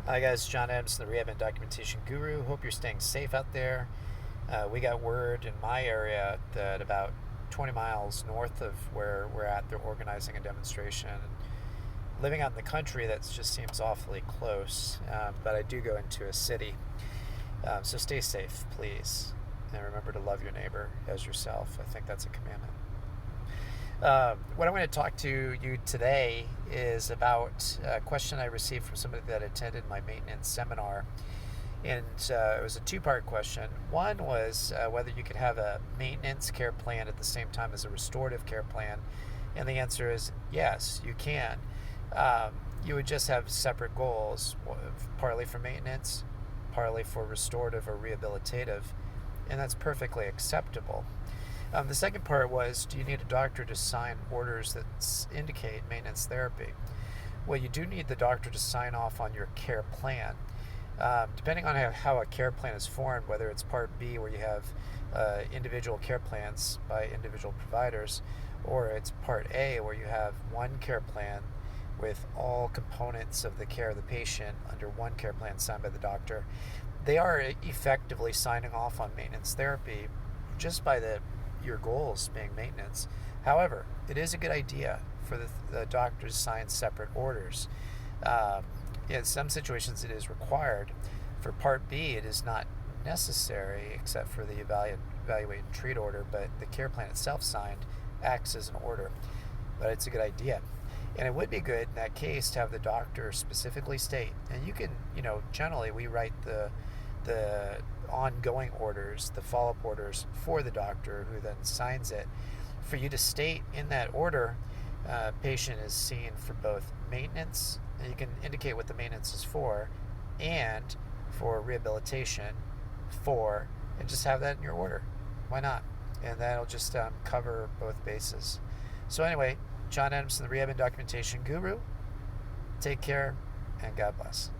Hi guys, John Adams, the Rehab and Documentation Guru. Hope you're staying safe out there. We got word in my area that about 20 miles north of where we're at, they're organizing a demonstration. Living out in the country, that just seems awfully close, but I do go into a city. So stay safe, please. And remember to love your neighbor as yourself. I think that's a commandment. What I'm going to talk to you today is about a question I received from somebody that attended my maintenance seminar. And it was a two-part question. One was whether you could have a maintenance care plan at the same time as a restorative care plan. And the answer is yes, you can. You would just have separate goals, partly for maintenance, partly for restorative or rehabilitative. And that's perfectly acceptable. The second part was, do you need a doctor to sign orders that indicate maintenance therapy? Well, you do need the doctor to sign off on your care plan. Depending on how a care plan is formed, whether it's Part B, where you have individual care plans by individual providers, or it's Part A, where you have one care plan with all components of the care of the patient under one care plan signed by the doctor, they are effectively signing off on maintenance therapy just by your goals being maintenance. However, it is a good idea for the doctor to sign separate orders. In some situations, it is required. For Part B, it is not necessary except for the evaluate and treat order, but the care plan itself signed acts as an order. But it's a good idea. And it would be good in that case to have the doctor specifically state, and you can, generally we write the ongoing orders, the follow-up orders for the doctor who then signs it, for you to state in that order, patient is seen for both maintenance, and you can indicate what the maintenance is for, and for rehabilitation and just have that in your order. Why not? And that'll just cover both bases. So anyway, John Adamson, the Rehab and Documentation Guru. Take care, and God bless.